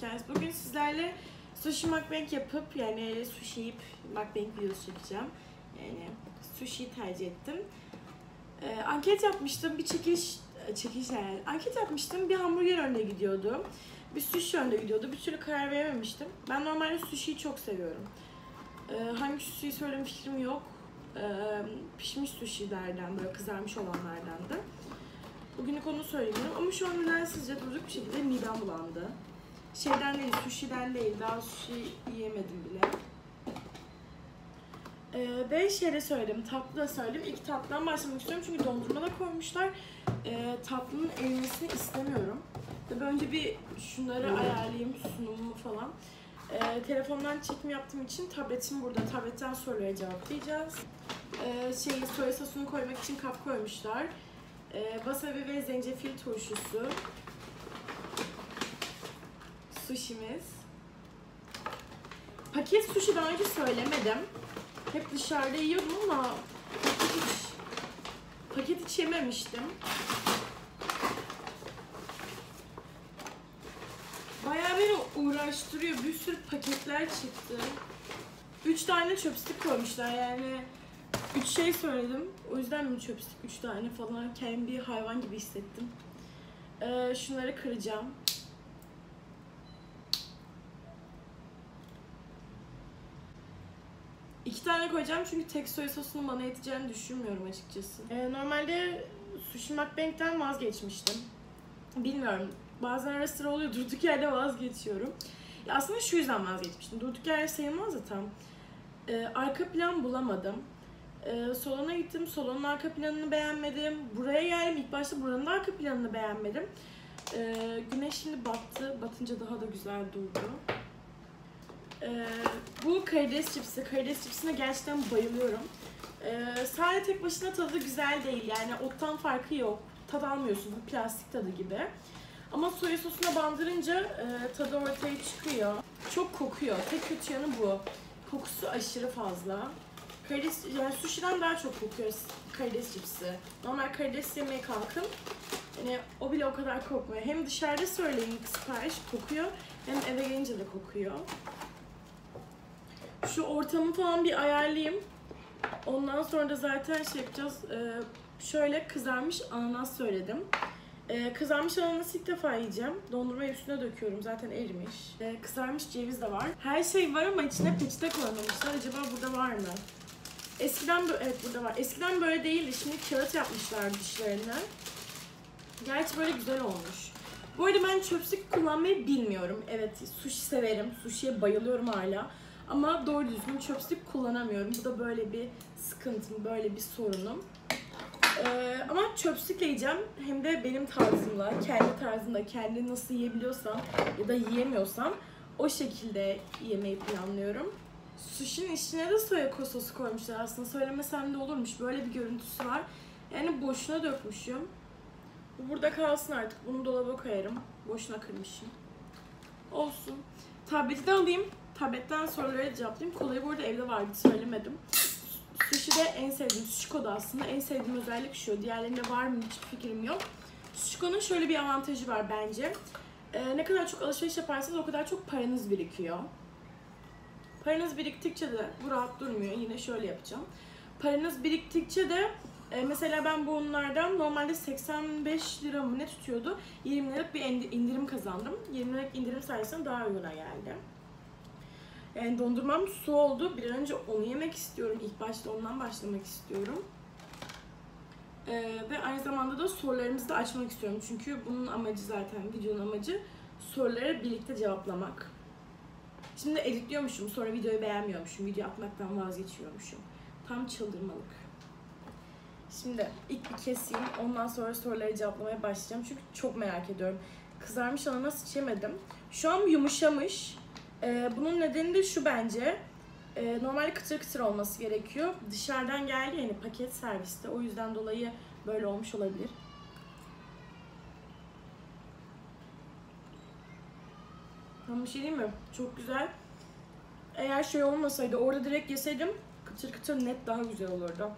geldiniz. Bugün sizlerle sushi mukbang yapıp yani sushi yiyip mukbang videosu çekeceğim. Yani sushi'yi tercih ettim. Anket yapmıştım, bir anket yapmıştım. Bir hamburger önde gidiyordu. Bir sushi önde gidiyordu. Bir türlü karar verememiştim. Ben normalde sushi'yi çok seviyorum. Hangi sushi'yi söylediğim fikrim yok. Pişmiş sushi'lerden, böyle kızarmış olanlardan da. Bugünlük onu söylemiyorum ama şu an nedensizce durduk bir şekilde midem bulandı. Şeyden değil, sushi'den değil, daha sushi yiyemedim bile. Ve şeyde söyledim, tatlı da söyledim. İlk tatlıdan başlamak istiyorum çünkü dondurma da koymuşlar. Tatlının erimesini istemiyorum. Tabii önce bir şunları ayarlayayım, sunumumu falan. Telefondan çekim yaptığım için tabletim burada. Tabletten sorulara cevaplayacağız. Soya sosunu koymak için kap koymuşlar. Wasabi ve zencefil turşusu. Sushimiz. Paket sushi daha önce söylemedim. Hep dışarıda yiyordum ama paket hiç yememiştim. Bayağı beni uğraştırıyor. Bir sürü paketler çıktı. 3 tane chopstick koymuşlar yani. 3 şey söyledim. O yüzden mi chopstick 3 tane falan. Kendimi bir hayvan gibi hissettim. Şunları kıracağım. İki tane koyacağım çünkü tek soya sosunun bana yeteceğini düşünmüyorum açıkçası. Normalde sushi mukbang'den vazgeçmiştim. Bilmiyorum. Bazen ara sıra oluyor. Durduk yerde vazgeçiyorum. Ya aslında şu yüzden vazgeçmiştim. Durduk yerde sayılmaz da tam. Arka plan bulamadım. Salona gittim. Salonun arka planını beğenmedim. Buraya geldim. İlk başta buranın da arka planını beğenmedim. Güneş şimdi battı. Batınca daha da güzel durdu. Bu karides cipsi. Karides cipsine gerçekten bayılıyorum. Sadece tek başına tadı güzel değil. Yani ottan farkı yok. Tad almıyorsun. Bu plastik tadı gibi. Ama soya sosuna bandırınca tadı ortaya çıkıyor. Çok kokuyor. Tek kötü yanı bu. Kokusu aşırı fazla. Karides, yani sushi'den daha çok kokuyor karides cipsi. Normal karides yemeye kalkın. Yani o bile o kadar kokmuyor. Hem dışarıda söyleyin sipariş kokuyor. Hem eve gelince de kokuyor. Şu ortamı falan bir ayarlayayım. Ondan sonra da zaten şey yapacağız. Şöyle kızarmış ananas söyledim. Kızarmış ananası ilk defa yiyeceğim. Dondurmayı üstüne döküyorum. Zaten erimiş. Kızarmış ceviz de var. Her şey var ama içine peçete koymamışlar. Acaba burada var mı? Eskiden evet burada var. Eskiden böyle değildi. Şimdi kağıt yapmışlar dışlarını. Gerçi böyle güzel olmuş. Bu arada ben chopstick kullanmayı bilmiyorum. Evet, sushi severim. Sushi'ye bayılıyorum hala. Ama doğru düzgün chopstick kullanamıyorum. Bu da böyle bir sıkıntım, böyle bir sorunum. Ama chopstick'le yiyeceğim. Hem de benim tarzımla, kendi tarzımda, kendi nasıl yiyebiliyorsam ya da yiyemiyorsam o şekilde yemeyi planlıyorum. Sushi'nin içine de soya sosu koymuşlar aslında. Söylemesem de olurmuş. Böyle bir görüntüsü var. Yani boşuna dökmüşüm. Bu burada kalsın artık. Bunu dolaba koyarım. Boşuna kırmışım. Olsun. Tableti de alayım. Tabletten sorulara cevaplayayım. Kolayı bu arada evde vardı. Söylemedim. Sushi'de en sevdiğim, Sushiko'da aslında en sevdiğim özellik şu. Diğerlerinde var mı hiçbir fikrim yok. Sushiko'nun şöyle bir avantajı var bence. Ne kadar çok alışveriş yaparsanız o kadar çok paranız birikiyor. Paranız biriktikçe de, bu rahat durmuyor. Yine şöyle yapacağım. Paranız biriktikçe de mesela ben bunlardan normalde 85 lira mı ne tutuyordu? 20 liralık bir indirim kazandım. 20 liralık indirim sayesinde daha uyguna geldi. Yani dondurmam su oldu. Bir an önce onu yemek istiyorum. İlk başta ondan başlamak istiyorum. Ve aynı zamanda da sorularımızı da açmak istiyorum. Çünkü bunun amacı zaten, videonun amacı soruları birlikte cevaplamak. Şimdi editliyormuşum, sonra videoyu beğenmiyormuşum. Video atmaktan vazgeçiyormuşum. Tam çıldırmalık. Şimdi ilk bir keseyim. Ondan sonra soruları cevaplamaya başlayacağım. Çünkü çok merak ediyorum. Kızarmış ananas hiç yemedim. Şu an yumuşamış. Bunun nedeni de şu bence. Normalde kıtır kıtır olması gerekiyor. Dışarıdan geldi yani paket serviste. O yüzden dolayı böyle olmuş olabilir. Ama bir şey diyeyim mi? Çok güzel. Eğer şey olmasaydı, orada direkt yeseydim kıtır kıtır net daha güzel olurdu.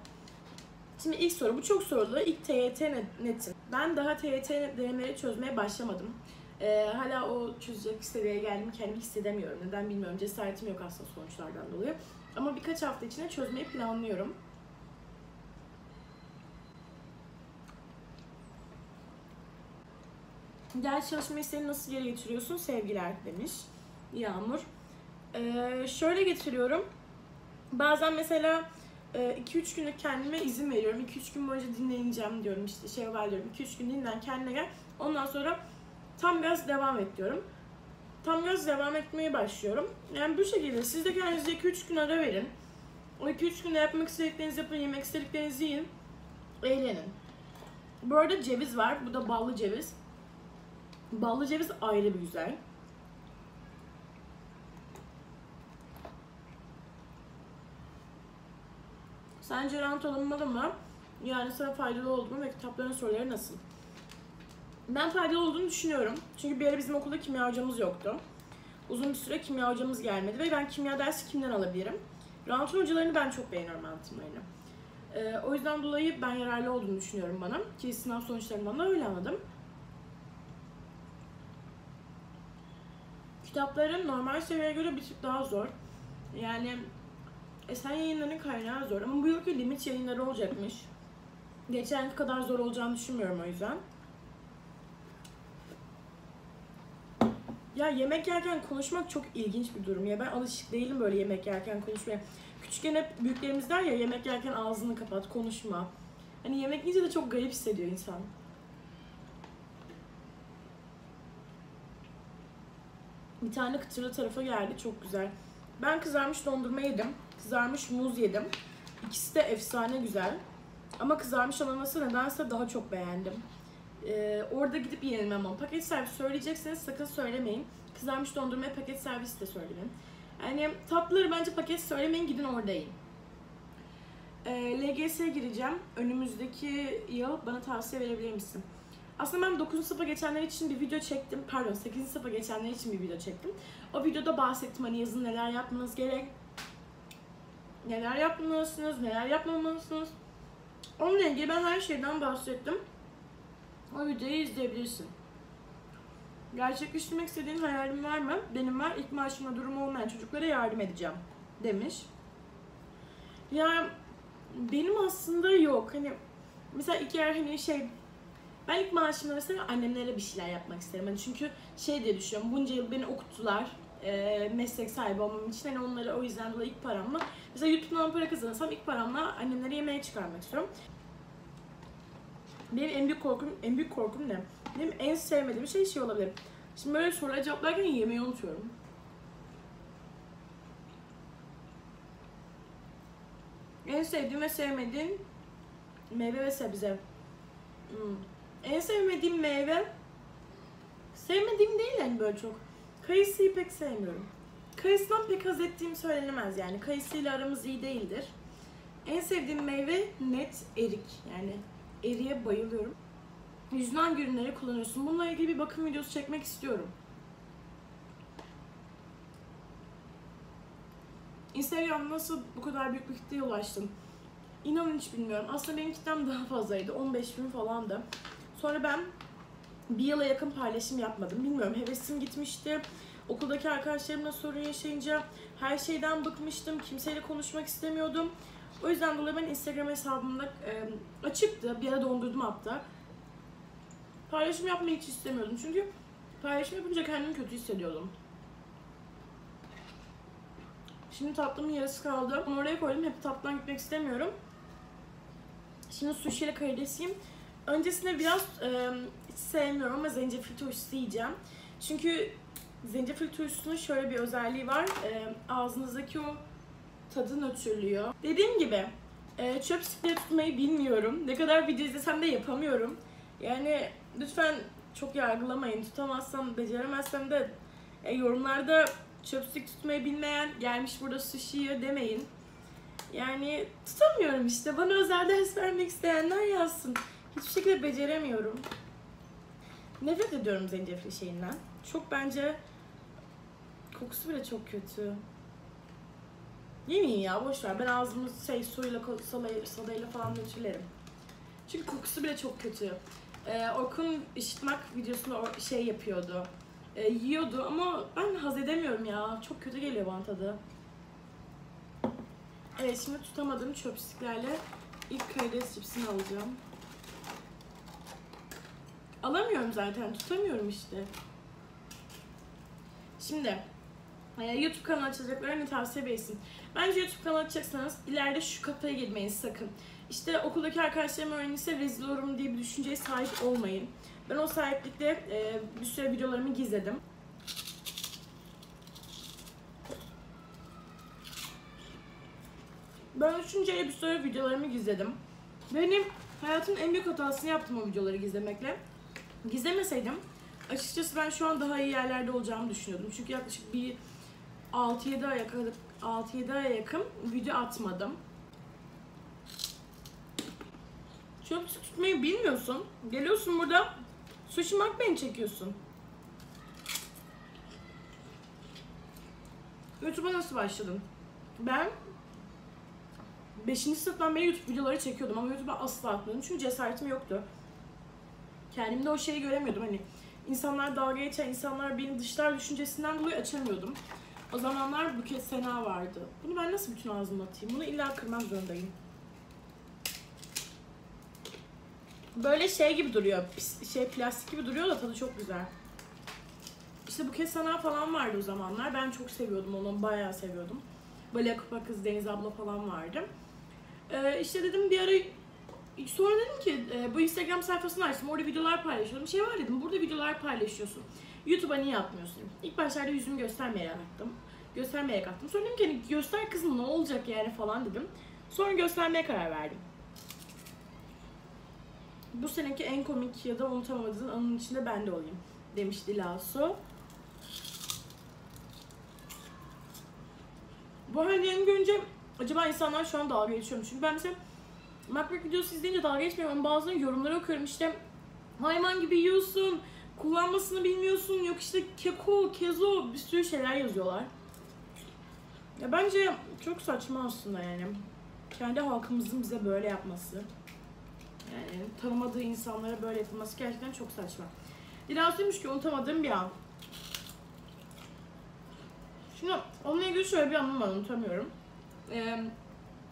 Şimdi ilk soru, bu çok sorulu. İlk TYT netim. Ben daha TYT denemeleri çözmeye başlamadım. Hala o çözecek seviyeye geldiğimi kendimi hissedemiyorum. Neden bilmiyorum. Cesaretim yok aslında sonuçlardan dolayı. Ama birkaç hafta içinde çözmeyi planlıyorum. Ders çalışma isteğini nasıl geri getiriyorsun? Sevgiler demiş Yağmur. Şöyle getiriyorum. Bazen mesela 2-3 günlük kendime izin veriyorum. 2-3 gün boyunca dinleneceğim diyorum. İşte şey var diyorum. 2-3 gün dinlen, kendine gel. Ondan sonra tam gaz devam et diyorum. Tam gaz devam etmeye başlıyorum. Yani bu şekilde siz de kendinize 2-3 gün ara verin. O 2-3 günde yapmak istediklerinizi yapın, yemek istediklerinizi yiyin. Eğlenin. Bu arada ceviz var. Bu da ballı ceviz. Ballı ceviz ayrı bir güzel. Sence rant alınmalı mı? Yani sana faydalı oldu mu ve kitapların soruları nasıl? Ben faydalı olduğunu düşünüyorum. Çünkü bir ara bizim okulda kimya hocamız yoktu. Uzun bir süre kimya hocamız gelmedi ve ben kimya dersi kimden alabilirim? Rant'ın hocalarını ben çok beğeniyorum anlatımlarını. O yüzden dolayı ben yararlı olduğunu düşünüyorum bana. Ki sınav sonuçlarından da öyle anladım. Kitapların normal seviyeye göre bir tık daha zor. Yani Esen Yayınları'nın kaynağı zor ama bu yılki limit yayınları olacakmış. Geçenki kadar zor olacağını düşünmüyorum o yüzden. Ya yemek yerken konuşmak çok ilginç bir durum ya. Ben alışık değilim böyle yemek yerken konuşmaya. Küçükken hep büyüklerimiz der ya yemek yerken ağzını kapat, konuşma. Hani yemek yiyince de çok garip hissediyor insan. Bir tane kıtırlı tarafa geldi, çok güzel. Ben kızarmış dondurma yedim, kızarmış muz yedim. İkisi de efsane güzel. Ama kızarmış ananası nedense daha çok beğendim. Orada gidip yiyelim ama. Paket servis söyleyecekseniz sakın söylemeyin. Kızarmış dondurmaya paket servis de söyleyin. Yani tatlıları bence paket söylemeyin, gidin orada yiyin. LGS'ye gireceğim. Önümüzdeki yıl bana tavsiye verebilir misin? Aslında ben 9. sınıfa geçenler için bir video çektim. Pardon 8. sınıfa geçenler için bir video çektim. O videoda bahsettim hani yazın neler yapmanız gerek. Neler yapmalısınız, neler yapmamalısınız. Onunla ilgili ben her şeyden bahsettim. O videoyu izleyebilirsin. Gerçekleştirmek istediğin hayalin var mı? Benim var. İlk maaşımla durumu olmayan çocuklara yardım edeceğim demiş. Yani benim aslında yok. Hani mesela ilk yer hani ben ilk maaşımda mesela annemlere bir şeyler yapmak isterim. Hani çünkü diye düşünüyorum. Bunca yıl beni okuttular. Meslek sahibi olmam için hani onları o yüzden dolayı ilk paramla mesela YouTube'dan para kazanırsam ilk paramla annemlere yemeğe çıkarmak istiyorum. Benim en büyük korkum ne? Benim en sevmediğim şey olabilir. Şimdi böyle sorulara cevaplarken yemeği unutuyorum. En sevdiğim ve sevmediğim meyve ve sebze. En sevmediğim meyve, sevmediğim değil yani böyle çok. Kayısıyı pek sevmiyorum. Kayısından pek haz ettiğim söylenemez yani. Kayısıyla aramız iyi değildir. En sevdiğim meyve net erik. Yani eriğe bayılıyorum. Yüzüne hangi ürünleri kullanıyorsun? Bununla ilgili bir bakım videosu çekmek istiyorum. Instagram'da nasıl bu kadar büyük bir kitleye ulaştım? İnanın hiç bilmiyorum. Aslında benim kitlem daha fazlaydı. 15.000 falandı. Sonra ben bir yıla yakın paylaşım yapmadım. Bilmiyorum, hevesim gitmişti. Okuldaki arkadaşlarımla sorun yaşayınca her şeyden bıkmıştım. Kimseyle konuşmak istemiyordum. O yüzden dolayı ben Instagram hesabımda açıktı. Bir ara dondurdum hatta. Paylaşım yapmayı hiç istemiyordum. Çünkü paylaşım yapınca kendimi kötü hissediyordum. Şimdi tatlımın yarısı kaldı. Onu oraya koydum. Hep tatlıdan gitmek istemiyorum. Şimdi sushi ile karidesiyim. Öncesinde biraz hiç sevmiyorum ama zencefil turşusu yiyeceğim. Çünkü zencefil turşusunun şöyle bir özelliği var. Ağzınızdaki o tadı nötrlüyor. Dediğim gibi chopstick'le tutmayı bilmiyorum. Ne kadar video izlesem de yapamıyorum. Yani lütfen çok yargılamayın. Tutamazsam, beceremezsem de yorumlarda chopstick tutmayı bilmeyen gelmiş burada sushi yiyor demeyin. Yani tutamıyorum işte. Bana özel ders vermek isteyenler yazsın. Hiçbir şekilde beceremiyorum. Nefret ediyorum zencefil şeyinden. Çok bence kokusu bile çok kötü. Yemeyin ya, boşver. Ben ağzımı suyla, sodayla falan nötrlerim. Çünkü kokusu bile çok kötü. Orkun ışıtmak videosunda şey yapıyordu. Yiyordu ama ben haz edemiyorum ya. Çok kötü geliyor bana tadı. Evet, şimdi tutamadığım chopsticklerle ilk karides cipsini alacağım. Alamıyorum zaten, tutamıyorum işte. Şimdi YouTube kanalı açacaklara ne tavsiye verirsin? Bence YouTube kanalı açacaksanız ileride şu kafaya girmeyin sakın. İşte okuldaki arkadaşlarım öğrenirse rezil olurum diye bir düşünceye sahip olmayın. Ben o sahiplikle bir süre videolarımı gizledim. Ben 3. aya bir süre videolarımı gizledim. Benim hayatımın en büyük hatasını yaptım o videoları gizlemekle. Gizlemeseydim açıkçası ben şu an daha iyi yerlerde olacağımı düşünüyordum. Çünkü yaklaşık bir 6-7 aya yakın video atmadım. Chopstick tutmayı bilmiyorsun. Geliyorsun burada sushi mukbang çekiyorsun. YouTube'a nasıl başladım? Ben 5. sınıftan beri YouTube videoları çekiyordum ama YouTube'a asla atmıyordum çünkü cesaretim yoktu. Kendimde o şeyi göremiyordum, hani insanlar dalga geçer, insanlar beni dışlar düşüncesinden dolayı açamıyordum. O zamanlar Buket Sena vardı. Bunu ben nasıl bütün ağzımla atayım? Bunu illa kırmak zorundayım. Böyle şey gibi duruyor, plastik gibi duruyor da tadı çok güzel. İşte Buket Sena falan vardı o zamanlar. Ben çok seviyordum onu, bayağı seviyordum. Böyle Kupa Kız, Deniz abla falan vardı. İşte dedim bir ara, sonra dedim ki bu Instagram sayfasını açtım, orada videolar paylaşıyordum. Şey var dedim, burada videolar paylaşıyorsun. YouTube'a niye atmıyorsun? İlk başlarda yüzümü göstermeyerek attım. Sonra dedim ki hani göster kızım, ne olacak yani falan dedim. Sonra göstermeye karar verdim. Bu seneki en komik ya da unutamadığın anın içinde ben de olayım demiş Dilasu. Bu hallerini görünce acaba insanlar şu an dalga geçiyor mu? Çünkü ben mesela mukbang videosu izleyince dalga geçmiyorum ama bazıları yorumları okuyorum, işte hayvan gibi yiyorsun, kullanmasını bilmiyorsun, yok işte keko, kezo, bir sürü şeyler yazıyorlar. Ya bence çok saçma aslında yani. Kendi halkımızın bize böyle yapması. Yani tanımadığı insanlara böyle yapılması gerçekten çok saçma. Dilan demiş ki unutamadığım bir an. Şimdi onunla ilgili şöyle bir anım var, unutamıyorum.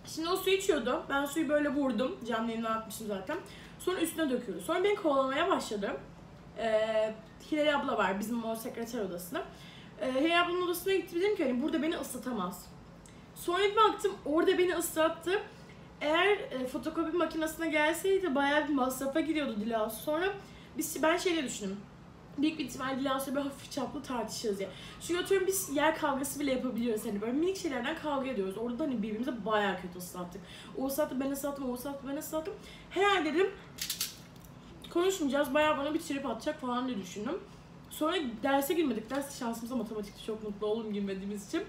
Şimdi o su içiyordu. Ben suyu böyle vurdum. Canlı yayına atmışım zaten. Sonra üstüne döküyordu. Sonra beni kovalamaya başladı. Hilal abla var bizim o sekreter odasında. Hilal ablanın odasına gittim, dedim ki hani burada beni ıslatamaz. Sonra bir baktım orada beni ıslattı. Eğer fotokopi makinesine gelseydi bayağı bir masrafa giriyordu Dilas. Sonra ben şeyle düşündüm. Büyük bir ihtimalle Dilas'la bir hafif çaplı tartışırız ya. Çünkü atıyorum biz yer kavgası bile yapabiliyoruz, hani böyle minik şeylerden kavga ediyoruz. Orada hani birbirimize bayağı kötü ıslattık. O ıslattı, ben ıslattım, o ıslattı, ben ıslattım. Herhalde dedim konuşmayacağız, bayağı bana bir trip atacak falan diye düşündüm. Sonra derse girmedik. Ders şansımıza matematikte çok mutlu oldum girmediğimiz için.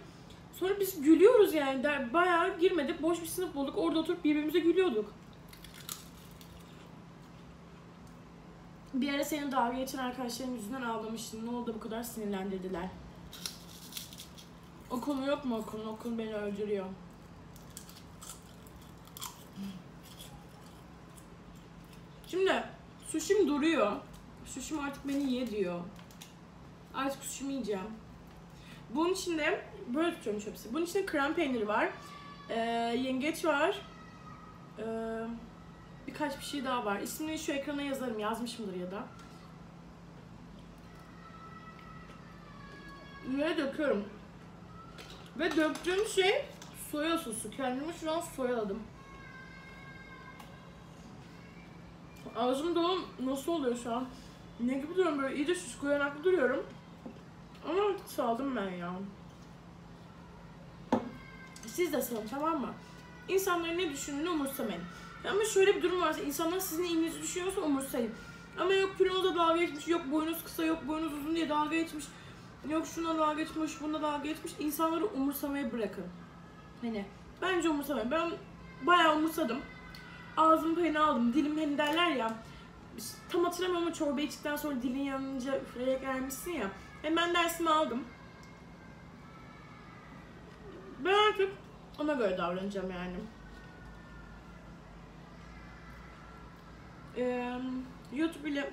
Sonra biz gülüyoruz yani. Bayağı girmedik. Boş bir sınıf bulduk. Orada oturup birbirimize gülüyorduk. Bir ara senin dalga geçen arkadaşların yüzünden ağlamıştın. Ne oldu bu kadar sinirlendirdiler? O konu yok mu okulun? Okul beni öldürüyor. Şimdi sushi'm duruyor. Sushi'm artık beni ye diyor. Artık sushi'mi yiyeceğim. Bunun içinde böyle tutuyorum hepsi. Bunun içinde krem peyniri var. Yengeç var. Birkaç bir şey daha var. İsmini şu ekrana yazarım. Yazmışımdır ya da. Yine döküyorum. Ve döktüğüm şey soya sosu. Kendimi şu an soyaladım. Ağzım dolu, nasıl oluyor şu an? Ne gibi duruyorum, böyle iyice şişko yanaklı duruyorum. Ama saldım ben ya. Siz de salın, tamam mı? İnsanların ne düşündüğünü umursamayın. Ama şöyle bir durum varsa, insanlar sizin iyiliğinizi düşünüyorsa umursayın. Ama yok kilonuzla dalga geçmiş, yok boynuz kısa, yok boynuz uzun diye dalga geçmiş. Yok şuna dalga geçmiş, buna dalga geçmiş. İnsanları umursamayı bırakın. Hani bence umursamayın. Ben bayağı umursadım. Ağzımın payını aldım. Dilim hani derler ya. Tam hatırlamıyorum ama çorba içtikten sonra dilin yanınca üfleyerek vermişsin ya. Ben dersimi aldım. Ben artık ona göre davranacağım yani. YouTube ile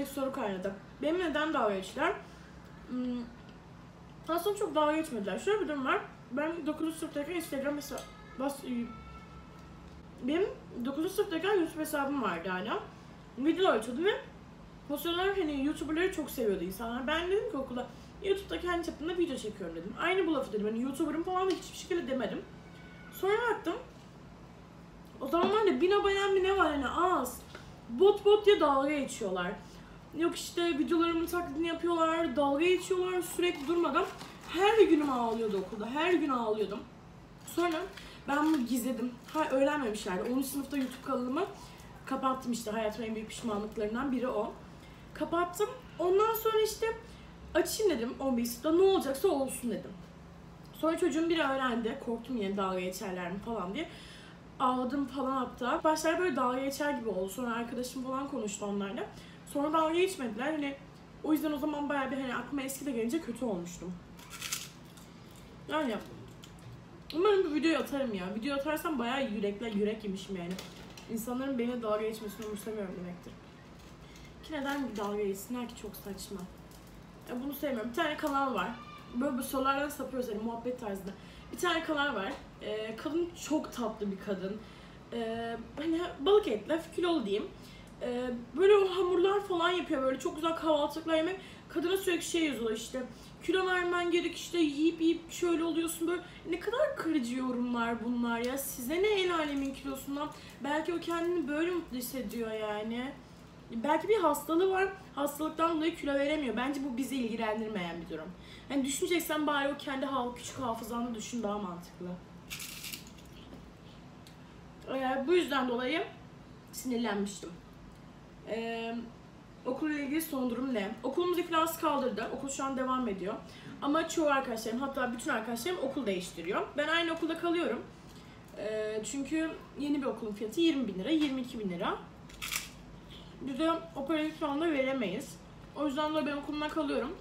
soru kaynadı. Benim neden dalga geçtiler? Aslında çok dalga geçmediler. Şöyle bir durum var. Ben 9. sınıftayken Instagram hesabı... Benim 9. sınıftayken YouTube hesabım vardı hala. Videolar açıyordum ve o sıralar hani YouTuber'ları çok seviyordu insanlar. Ben dedim ki okulda YouTube'da kendi çapımda video çekiyorum dedim. Aynı bu lafı dedim. Hani YouTuber'ım falan da hiçbir şekilde demedim. Sonra baktım. O zamanlar da 1000 abonem mi ne var hani az. Bot diye dalga geçiyorlar. Yok işte videolarımın taklidini yapıyorlar, dalga geçiyorlar sürekli durmadan. Her günüm ağlıyordu okulda, her gün ağlıyordum. Sonra ben bunu gizledim. Öğrenmemişlerdi. 10. sınıfta YouTube kanalımı kapattım işte. Hayatımın en büyük pişmanlıklarından biri o. Kapattım. Ondan sonra işte açayım dedim 11. sınıfta, ne olacaksa olsun dedim. Sonra çocuğum biri öğrendi. Korktum yine dalga geçerler mi falan diye. Ağladım falan hatta. Başlar böyle dalga geçer gibi oldu. Sonra arkadaşım falan konuştu onlarla. Sonra dalga geçmediler. Hani o yüzden o zaman bayağı bir hani aklıma eski de gelince kötü olmuştum. Yani umarım bu videoyu atarım ya. Video atarsam bayağı yürek yemişim yani. İnsanların benimle dalga geçmesini umursamıyorum demektir. Ki neden dalga geçsinler ki, çok saçma. Ya bunu sevmiyorum. Bir tane kanal var. Böyle bu sorulardan sapıyoruz hani muhabbet tarzında. Bir tane kanal var. Kadın çok tatlı bir kadın. Hani balık etli, kilolu diyeyim. Böyle o hamurlar falan yapıyor, böyle çok güzel kahvaltılıklar yemek. Kadına sürekli şey yazıyorlar işte. Kilo vermen gerek işte, yiyip şöyle oluyorsun böyle. Ne kadar kırıcı yorumlar bunlar ya. Size ne el alemin kilosundan? Belki o kendini böyle mutlu hissediyor yani. Belki bir hastalığı var. Hastalıktan dolayı kilo veremiyor. Bence bu bizi ilgilendirmeyen bir durum. Yani düşüneceksen bari o kendi küçük hafızanı düşün, daha mantıklı. Bu yüzden dolayı sinirlenmiştim. Okulla ilgili son durum ne? Okulumuz iflas kaldırdı. Okul şu an devam ediyor. Ama çoğu arkadaşlarım, hatta bütün arkadaşlarım okul değiştiriyor. Ben aynı okulda kalıyorum. Çünkü yeni bir okulun fiyatı 20.000 lira, 22.000 lira. Biz de operatif şu anda veremeyiz. O yüzden de ben okulumda kalıyorum.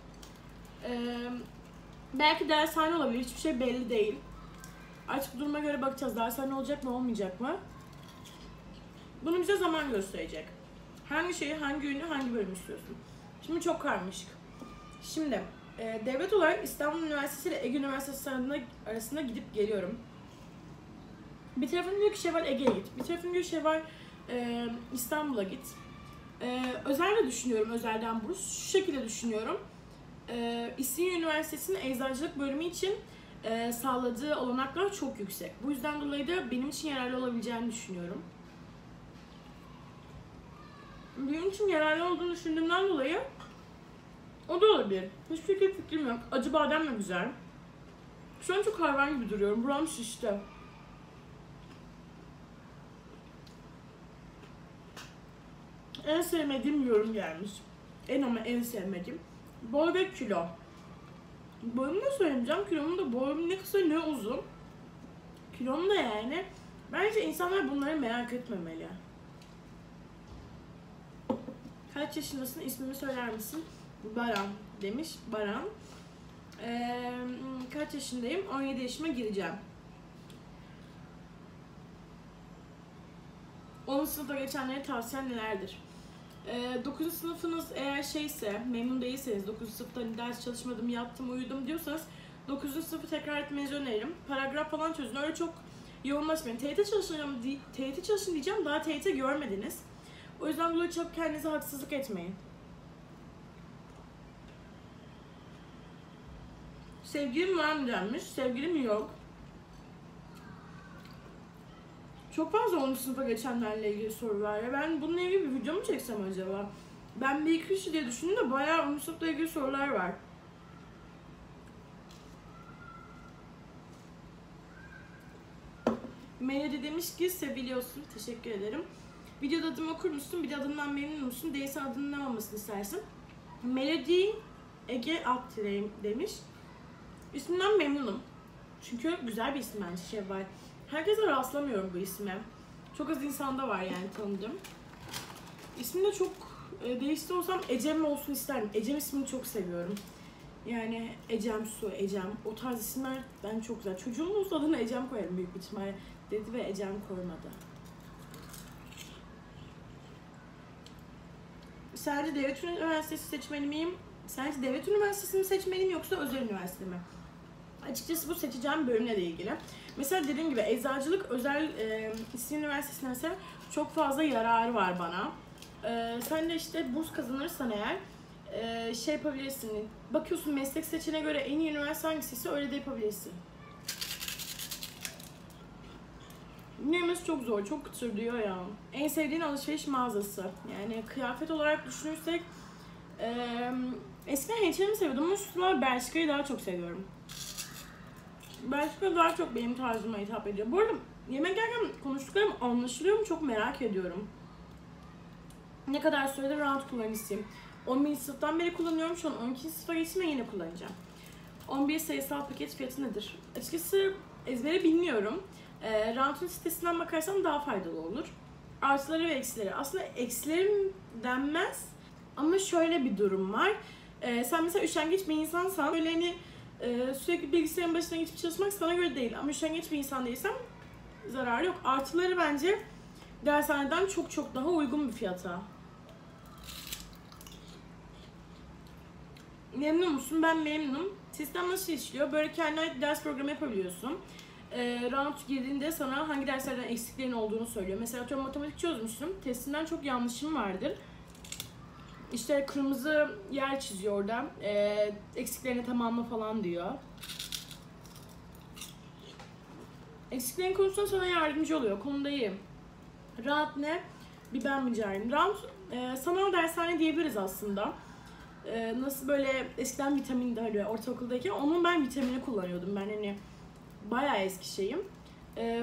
Belki dershane olabilir. Hiçbir şey belli değil. Artık duruma göre bakacağız. Dershane olacak mı olmayacak mı? Bunu bize zaman gösterecek. Hangi şeyi, hangi ünlü, hangi bölüm istiyorsun? Şimdi çok karmaşık. Şimdi devlet olarak İstanbul Üniversitesi ile Ege Üniversitesi arasında gidip geliyorum. Bir tarafım diyor ki Şevval Ege'ye git. Bir tarafım diyor Şevval İstanbul'a git. Özelde düşünüyorum, özelden burs. Şu şekilde düşünüyorum. İstinye Üniversitesi'nin eczacılık bölümü için sağladığı olanaklar çok yüksek. Bu yüzden dolayı da benim için yararlı olabileceğini düşünüyorum. Benim için yararlı olduğunu düşündüğümden dolayı o da olabilir. Hiçbir fikrim yok. Acı badem de güzel. Şu an çok hayvan gibi duruyorum. Buram şişti. En sevmediğim yorum gelmiş. En sevmediğim. Boy ve kilo. Boyumu da söylemeyeceğim. Kilomun da, boyum ne kısa ne uzun. Kilom da yani. Bence insanlar bunları merak etmemeli. Kaç yaşındasın? İsmini söyler misin? Baran demiş. Baran. Kaç yaşındayım? 17 yaşıma gireceğim. 10. sınıfa geçenlere tavsiyen nelerdir? 9. sınıfınız eğer şeyse, memnun değilseniz, 9. sınıfta ders çalışmadım, yattım, uyudum diyorsanız 9. sınıfı tekrar etmenizi öneririm. Paragraf falan çözün. Öyle çok yoğunlaşmayın. TYT çalışın diyeceğim. Daha TYT görmediniz. O yüzden böyle çok kendinize haksızlık etmeyin. Sevgilim var mı denmiş. Sevgilim yok. Çok fazla 10. sınıfa geçenlerle ilgili soru var ya. Ben bununla ilgili bir video mu çeksem acaba? Ben bir iki kişi diye düşündüm de bayağı 10. sınıfla ilgili sorular var. Melody demiş ki seviliyorsun. Teşekkür ederim. Videoda adımı okur musun? Bir de adından memnun musun? Değilse adının ne olmasını istersin? Melody Ege Aktireyim demiş. İsmimden memnunum. Çünkü güzel bir isim bence Şevval. Herkese rastlamıyorum bu isme. Çok az insanda var yani tanıdığım. İsmini de çok değişti olsam Ecem olsun isterim. Ecem ismini çok seviyorum. Yani Ecem Su, Ecem. O tarz isimler ben çok güzel. Çocuğumun olsa adını Ecem koyarım büyük bir ihtimalle dedi ve Ecem koymadı. Sence devlet üniversitesi seçmeli miyim? Sence devlet üniversitesi mi seçmeliyim yoksa özel üniversite mi? Açıkçası bu seçeceğim bölümle de ilgili. Mesela dediğim gibi eczacılık özel İstinye Üniversitesi'nde mesela çok fazla yararı var bana. Sen de işte burs kazanırsan eğer şey yapabilirsin. Bakıyorsun meslek seçeneğine göre en iyi üniversite hangisiyse öyle de yapabilirsin. Neyimiz çok zor, çok kıtır diyor ya. En sevdiğin alışveriş mağazası. Yani kıyafet olarak düşünürsek eskiden H&M'i seviyordum ama şu sıralar Bershka'yı daha çok seviyorum. Bershka daha çok benim tarzıma hitap ediyor. Bu arada yemek yerken konuştuklarım anlaşılıyor mu çok merak ediyorum. Ne kadar süredir Rant kullanıcısıyım. 11. sınıftan beri kullanıyorum. Şu an 12. sınıfa geçtim ve yine kullanacağım. 11 sayısal paket fiyatı nedir? Açıkçası ezbere bilmiyorum. Rant'ın sitesinden bakarsan daha faydalı olur. Artıları ve eksileri. Aslında eksilerim denmez. Ama şöyle bir durum var. Sen mesela üşengeç bir insansan böyle hani sürekli bilgisayarın başına geçip çalışmak sana göre değil. Ama üşengeç bir insan değilsem zararı yok. Artıları bence dershaneden çok çok daha uygun bir fiyata. Memnun musun? Ben memnunum. Sistem nasıl işliyor? Böyle kendine ait ders programı yapabiliyorsun. Round girdiğinde sana hangi derslerden eksiklerin olduğunu söylüyor. Mesela atıyorum matematik çözmüşsün. Testinden çok yanlışım vardır. İşte kırmızı yer çiziyor orada. Eksiklerini tamamla falan diyor. Eksiklerin konusunda sana yardımcı oluyor. Konuda iyi. Round ne? Bir ben mi cahilim? Round sanal dershane diyebiliriz aslında. Nasıl böyle eskiden vitamin de öyle ortaokuldayken onun ben vitamini kullanıyordum. Ben hani bayağı eski şeyim.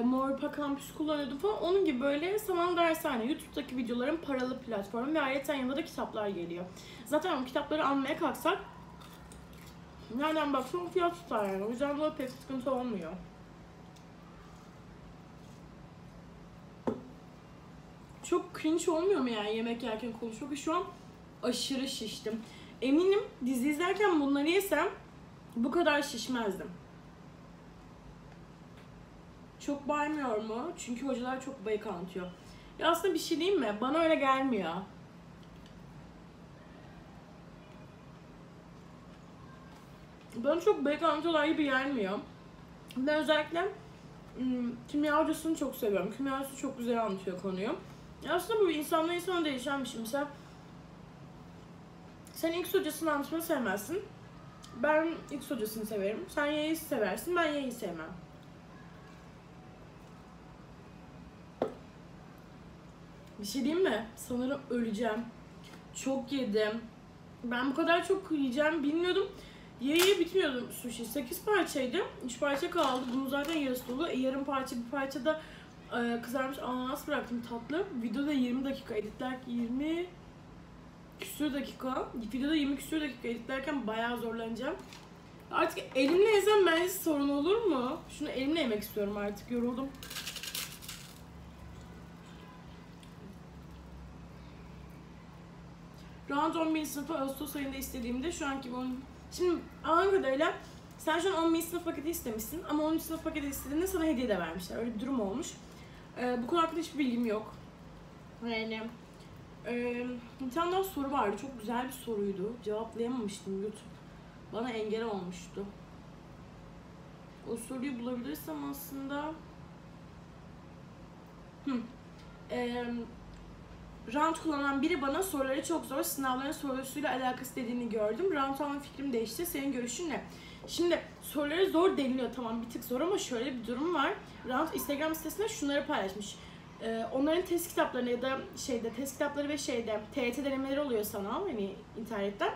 Morpa Campus kullanıyordum falan. Onun gibi böyle sanal dershane. YouTube'daki videoların paralı platformu ve ayrıca yanında da kitaplar geliyor. Zaten o kitapları almaya kalksak nereden baksan fiyat tutar yani. O yüzden böyle pek sıkıntı olmuyor. Çok cringe olmuyor mu yani yemek yerken konuşmak? Şu an aşırı şiştim. Eminim dizi izlerken bunları yesem bu kadar şişmezdim. Çok baymıyor mu? Çünkü hocalar çok bayık anlatıyor. Ya aslında bir şey diyeyim mi? Bana öyle gelmiyor. Bana çok bayık anlatıyorlar gibi gelmiyor. Ben özellikle kimya hocasını çok seviyorum. Kimya hocası çok güzel anlatıyor konuyu. Ya aslında bu insandan insana değişen bir şey. Mesela sen X hocasının anlatmasını sevmezsin. Ben X hocasını severim. Sen Y'yi seversin, ben Y'yi sevmem. Bir şey diyeyim mi? Sanırım öleceğim. Çok yedim. Ben bu kadar çok yiyeceğim bilmiyordum. Ye bitmiyordum sushi. 8 parçaydı. 3 parça kaldı. Bunun zaten yarısı dolu. Yarım parça, bir parça da kızarmış ananas bıraktım tatlı. Videoda 20 dakika editler 20 küsur dakika. Videoda 20 küsur dakika editlerken bayağı zorlanacağım. Artık elimle yesem bence sorun olur mu? Şunu elimle yemek istiyorum artık. Yoruldum. Round 11. sınıfı Ağustos ayında istediğimde şu anki bunun... Şimdi anladığım kadarıyla sen şu an 11. sınıf paketi istemişsin ama 10. sınıf paketi istediğinde sana hediye de vermişler. Öyle bir durum olmuş. Bu konu hakkında hiçbir bilgim yok. Yani bir tane daha soru vardı. Çok güzel bir soruydu. Cevaplayamamıştım YouTube. Bana engel olmuştu. O soruyu bulabilirsem aslında... Round kullanan biri bana soruları çok zor, sınavların sorusuyla alakası dediğini gördüm. Round alma fikrim değişti. Senin görüşün ne? Şimdi soruları zor deniliyor, tamam bir tık zor ama şöyle bir durum var. Round Instagram sitesinde şunları paylaşmış. Onların test kitaplarını ya da test kitapları ve TYT denemeleri oluyor sanal hani internetten.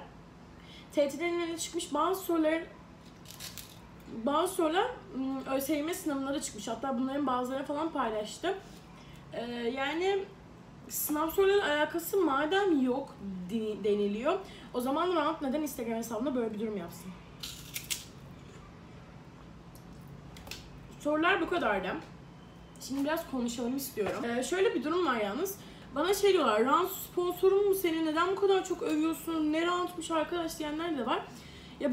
TYT denemeleri çıkmış, bazı sorular ÖSYM sınavına da çıkmış. Hatta bunların bazılarını falan paylaştı. Yani sınav sorularıyla alakası madem yok deniliyor, o zaman Round neden Instagram hesabında böyle bir durum yapsın? Sorular bu kadardı. Şimdi biraz konuşalım istiyorum. Şöyle bir durum var yalnız. Bana diyorlar, Round sponsorun mu seni? Neden bu kadar çok övüyorsun? Ne Round'muş arkadaş diyenler de var. Ya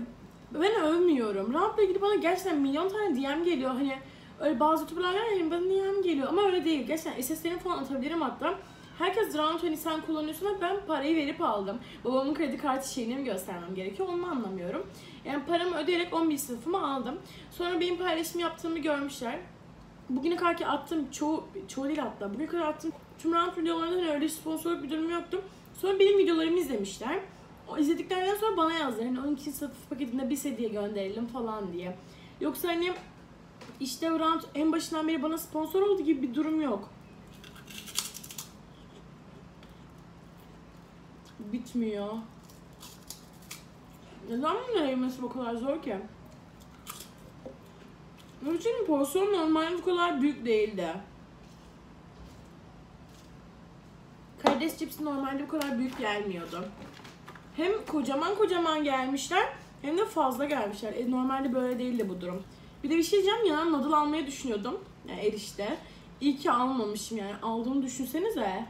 ben övmüyorum. Round'la ilgili bana gerçekten milyon tane DM geliyor. Hani öyle bazı youtuberlar yani bana DM geliyor ama öyle değil. Gerçekten SS'lerini falan atabilirim hatta. Herkes Round hani sen kullanıyorsun ama ben parayı verip aldım. Babamın kredi kartı şeyini mi göstermem gerekiyor onu anlamıyorum. Yani paramı ödeyerek 11 sınıfımı aldım. Sonra benim paylaşım yaptığımı görmüşler. Bugüne kadar attığım çoğu değil hatta. Bugüne kadar attığım tüm Round videolarında hani öyle sponsorluk bir durum yoktu. Sonra benim videolarımı izlemişler. O izlediklerinden sonra bana yazdılar. Hani 12 sınıf paketinde bir hediye gönderelim falan diye. Yoksa hani işte Round en başından beri bana sponsor oldu gibi bir durum yok. Bitmiyor. Neden bunun yemesi bu kadar zor ki? Onun için porsiyon normalde bu kadar büyük değildi. Karides cipsi normalde bu kadar büyük gelmiyordu. Hem kocaman gelmişler hem de fazla gelmişler. Normalde böyle değildi bu durum. Bir de bir şey diyeceğim, yanına noodle almayı düşünüyordum. Yani erişte. İyi ki almamışım yani. Aldığımı düşünsenize.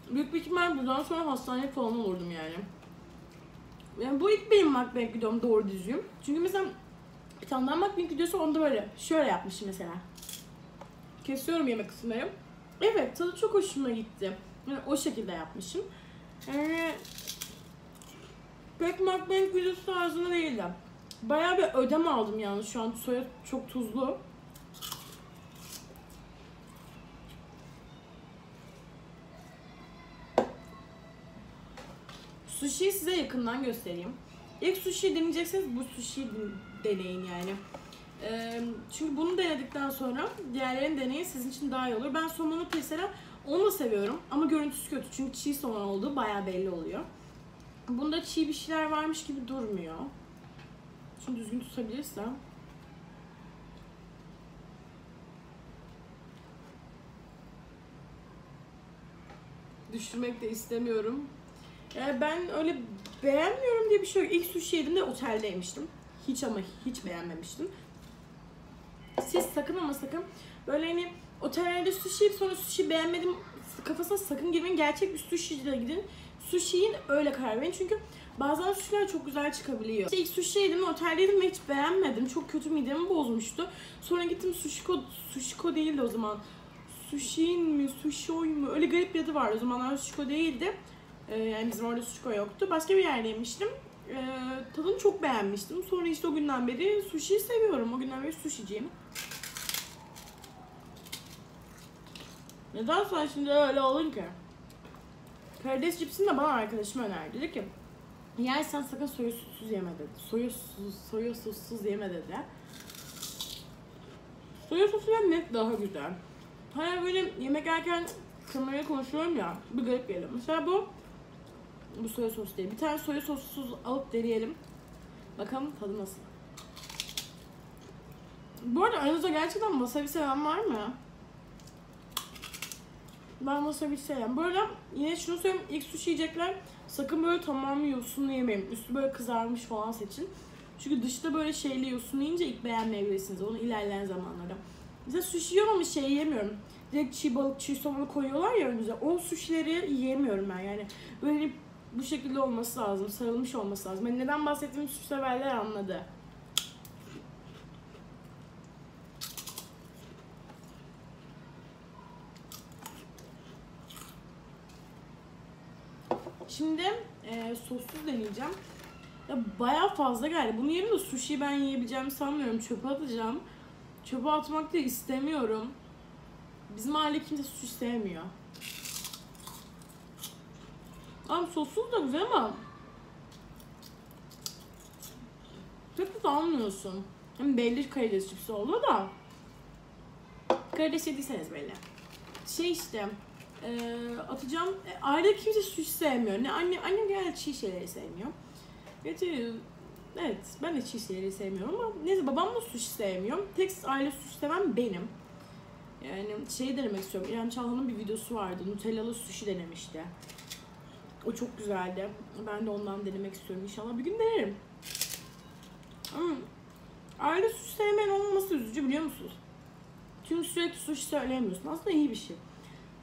Büyük bir ihtimal bundan sonra hastaneye falan olurdum yani. Yani bu ilk benim mukbang videom doğru düzgün. Çünkü mesela bir tane daha mukbang videosu onda böyle şöyle yapmışım mesela. Kesiyorum yemek kısımları. Evet, tadı çok hoşuma gitti. Yani o şekilde yapmışım. Pek mukbang videosu tarzında değildi. Bayağı bir ödem aldım yani şu an. Soya çok tuzlu. Sushi'yi size yakından göstereyim. İlk sushi deneyecekseniz bu sushi'yi deneyin yani. Çünkü bunu denedikten sonra diğerlerini deneyin, sizin için daha iyi olur. Ben somonu mesela onu da seviyorum ama görüntüsü kötü çünkü çiğ somon olduğu bayağı belli oluyor. Bunda çiğ bir şeyler varmış gibi durmuyor. Şimdi düzgün tutabilirsem. Düşürmek de istemiyorum. Yani ben öyle beğenmiyorum diye bir şey yok. İlk sushi yediğimde otelde yemiştim. Hiç beğenmemiştim. Siz sakın ama sakın böyle hani otellerde sushi yiyip sonra sushi beğenmedim kafasına sakın girmeyin. Gerçek bir sushi'cide gidin. Sushi yiyin, öyle karar verin. Çünkü bazen sushi'ler çok güzel çıkabiliyor. İşte ilk sushi yedim, oteldeydim ve hiç beğenmedim. Çok kötü, midemi bozmuştu. Sonra gittim Sushiko değildi o zaman. Sushi'in mi, Sushoi mu? Öyle garip bir adı vardı. O zamanlar Sushiko değildi. Yani bizim orada Sushiko yoktu. Başka bir yerde yemiştim. Tadını çok beğenmiştim. Sonra işte o günden beri sushi'yi seviyorum. O günden beri sushi'ciyim. Neden sen şimdi öyle olun ki? Karides cipsini de bana arkadaşım önerdi. Dedi ki yersen sakın soya sossuz yeme dedi. Soya sossuz yeme dedi. Soya sosuyla net daha güzel. Hani böyle yemek yerken kameraya konuşuyorum ya, bir garip geliyor. Mesela bu soya sos değil. Bir tane soya sossuz alıp deneyelim. Bakalım tadı nasıl. Bu arada aranızda gerçekten wasabi seven var mı? Ben wasabi sevmem. Böyle yine şunu söyleyeyim, ilk sushi yiyecekler sakın böyle tamamı yosunlu yemeyin. Üstü böyle kızarmış falan seçin. Çünkü dışta böyle şeyli yosunlu yiyince ilk beğenmeyebilirsiniz onu ilerleyen zamanlarda. Mesela sushi yiyorum ama şey yemiyorum. Direkt çiğ balık, çiğ somonu koyuyorlar ya önünüze. O sushi'leri yiyemiyorum ben yani. Böyle bu şekilde olması lazım, sarılmış olması lazım. Yani neden bahsettiğim sushi severler anladı. Şimdi sossuz deneyeceğim. Ya bayağı fazla geldi. Bunun yerine sushi'yi ben yiyebileceğimi sanmıyorum. Çöpe atacağım. Çöpe atmak da istemiyorum. Bizim aile kimse sushi sevmiyor. Ama sossuz da güzel ama çok kötü almıyorsun. Hem belli karides cipsi oldu da. Karides yediyseniz belli. Şey işte atacağım. Ailede kimse sushi sevmiyor. Ne annem genelde çiğ şeyleri sevmiyor. Evet, ben de çiğ şeyleri sevmiyorum ama neyse babam da sushi sevmiyor. Tek aile sushi seven benim. Yani şey denemek istiyorum. İrem Çalhan'ın bir videosu vardı. Nutellalı sushi denemişti. O çok güzeldi. Ben de ondan denemek istiyorum. İnşallah bir gün denerim. Aile sushi sevmeyen olmaması üzücü biliyor musunuz? Çünkü sürekli sushi söyleyemiyorsun. Aslında iyi bir şey.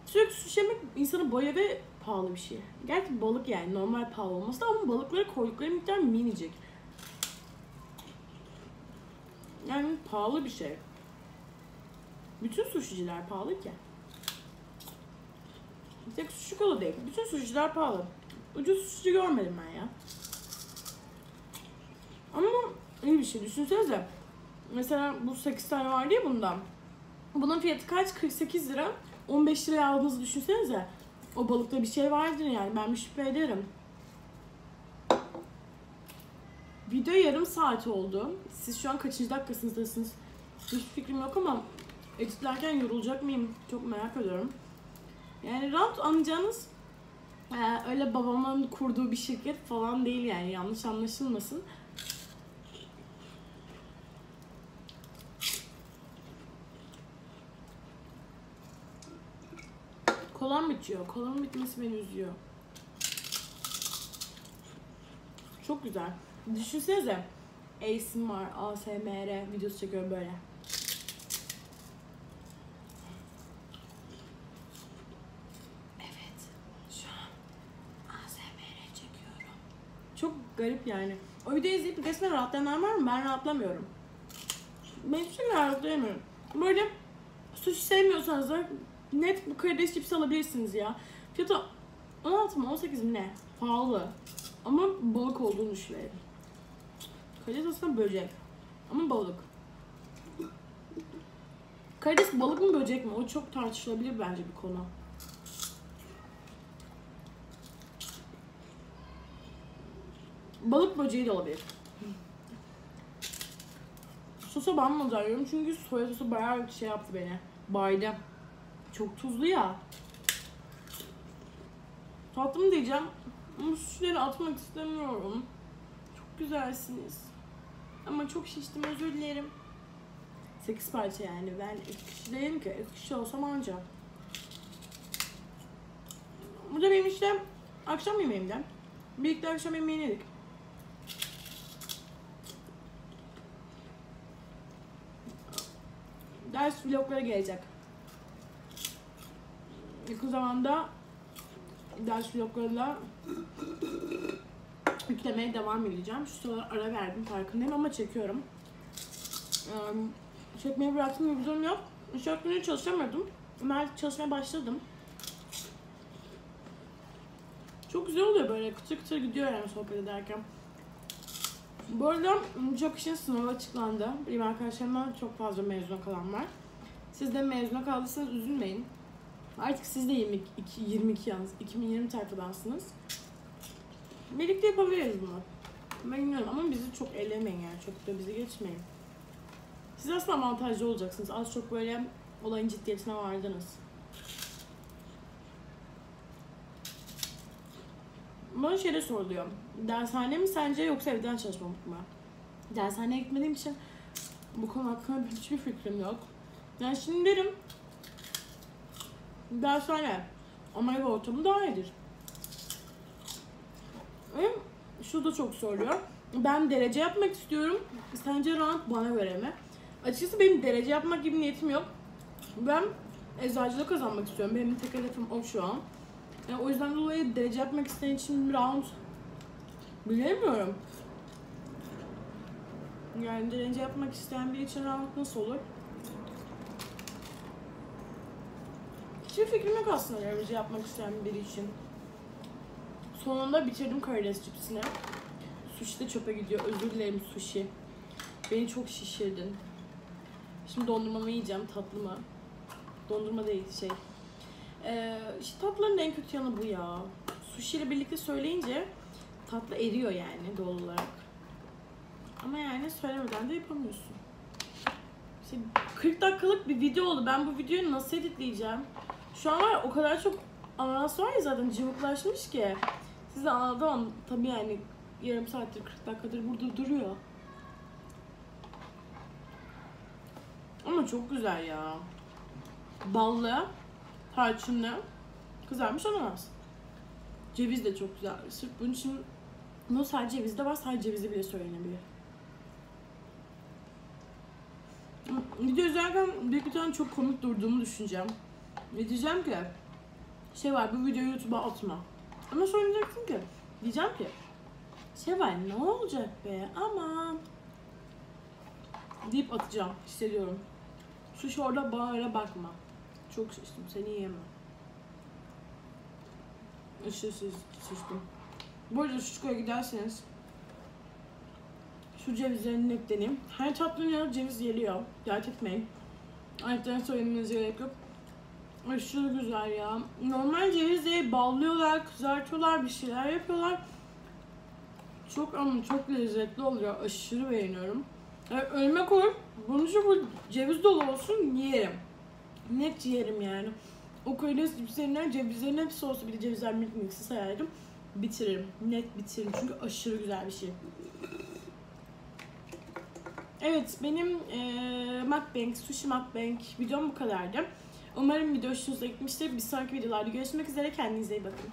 Sürekli sushi yemek insanı boya ve pahalı bir şey. Gerçi balık yani normal pahalı olması da ama balıkları koydukları miktar minicik. Yani pahalı bir şey. Bütün suşiciler pahalı ki. Bir tek sushi kola değil. Bütün suşiciler pahalı. Ucuz sushi görmedim ben ya. Ama iyi bir şey. Düşünsenize. Mesela bu 8 tane vardı ya bundan. Bunun fiyatı kaç? 48 lira. 15 liraya aldığınızı düşünsenize. O balıkta bir şey vardır yani. Ben bir şüphe ederim. Video yarım saat oldu. Siz şu an kaçıncı dakikasınızdasınız? Hiç fikrim yok ama editlerken yorulacak mıyım? Çok merak ediyorum. Yani rahat anlayacağınız öyle babamın kurduğu bir şirket falan değil yani. Yanlış anlaşılmasın. Kolam bitiyor. Kolamın bitmesi beni üzüyor. Çok güzel. Düşünsenize. ASMR, ASMR videosu çekiyorum böyle. Evet. Şu an ASMR çekiyorum. Çok garip yani. O videoyu izleyip resmen rahatlayanlar var mı? Ben rahatlamıyorum. Ben hiçbir şekilde rahatlayamıyorum. Böyle sushi sevmiyorsanız da net bu karides cipsi alabilirsiniz ya. Fiyatı 16 mı 18 mi ne? Pahalı. Ama balık olduğunu düşünelim. Karides aslında böcek. Ama balık. Karides balık mı böcek mi? O çok tartışılabilir bence bir konu. Balık böceği de olabilir. Sosa ben mi alıyorum? Çünkü soya sosu bayağı bir şey yaptı beni. Baydı. Çok tuzlu ya. Tatlı mı diyeceğim? Ama sushi'leri atmak istemiyorum. Çok güzelsiniz. Ama çok şiştim, özür dilerim. 8 parça yani. Ben 2 kişi değilim ki. 2 kişi olsam anca. Burada benim işte akşam yemeğimden. Birlikte akşam yemeğini yedik. Ders vlogları gelecek. Yakın zamanda ders vloglarıyla yüklemeye devam edeceğim. Şu sıralar ara verdim farkındayım ama çekiyorum. Çekmeyi bıraktım bir durum yok. 3-4 gündür çalışamadım. Ben çalışmaya başladım. Çok güzel oluyor böyle kıtır kıtır gidiyor yani sohbet ederken. Bu arada çok kişinin sınavı açıklandı. Benim arkadaşlarımdan çok fazla mezuna kalan var. Siz de mezuna kaldıysanız üzülmeyin. Artık siz de 22 yalnız 2020 tayfadansınız. Birlikte yapabiliriz bunu. Ben bilmiyorum ama bizi çok ellemeyin yani. Çok da bizi geçmeyin. Siz aslında avantajlı olacaksınız. Az çok böyle olayın ciddiyetine vardınız. Bana şeyde soruluyor. Dershane mi sence yoksa evden çalışmamak mı? Dershaneye gitmediğim için bu konu hakkında hiçbir fikrim yok. Yani şimdi derim dershane ama ev ortamı daha iyidir. Ve şu da çok soruyor. Ben derece yapmak istiyorum. Sence rant bana göre mi? Açıkçası benim derece yapmak gibi niyetim yok. Ben eczacılık kazanmak istiyorum. Benim tek hedefim o şu an. Yani o yüzden dolayı derece yapmak isteyen için bir round bilemiyorum. Yani derece yapmak isteyen biri için round nasıl olur? Hiçbir fikrim yok aslında derece yapmak isteyen biri için. Sonunda bitirdim karides cipsini. Sushi de çöpe gidiyor. Özür dilerim sushi. Beni çok şişirdin. Şimdi dondurmamı yiyeceğim. Tatlı mı? Dondurma değil şey. İşte tatlıların en kötü yanı bu ya. Sushi ile birlikte söyleyince tatlı eriyor yani doğal olarak. Ama yani söylemeden de yapamıyorsun. İşte 40 dakikalık bir video oldu. Ben bu videoyu nasıl editleyeceğim? Şu an var ya, o kadar çok ananas var ya zaten cıvıklaşmış ki. Size anladım tabii yani yarım saattir 40 dakikadır burada duruyor. Ama çok güzel ya. Ballı, tarçınlı, kızarmış ananas. Ceviz de çok güzel. Sırf bunun için no sadece ceviz de var, sadece cevizi bile söylenebilir. Video izlerken bir tane çok komik durduğumu düşüneceğim. Ve diyeceğim ki şey var bu videoyu YouTube'a atma. Ama sonra diyeceksin ki diyeceğim ki şey var ne olacak be aman deyip atacağım hissediyorum. Sushi orada bana öyle bakma. Çok şiştim, seni yiyemem. Aşırı şiştim. Bu arada Şuşko'ya giderseniz şu cevizlerini ekleyin. Her tatlının yanında ceviz geliyor. Dert etmeyin. Ayetlerini söylemenize gerek yok. Aşırı güzel ya. Normal ceviz değil, ballıyorlar, kızartıyorlar, bir şeyler yapıyorlar. Çok ama çok lezzetli oluyor. Aşırı beğeniyorum. Yani önüme koyup bunun için bu ceviz dolu olsun yerim. Net yerim yani. O karides cipslerinden cevizlerin hepsi olsa bir de cevizler mix'i sayardım. Bitiririm. Net bitiririm çünkü aşırı güzel bir şey. Evet, benim mukbang, sushi mukbang videom bu kadardı. Umarım video hoşunuza gitmiştir. Bir sonraki videolarda görüşmek üzere. Kendinize iyi bakın.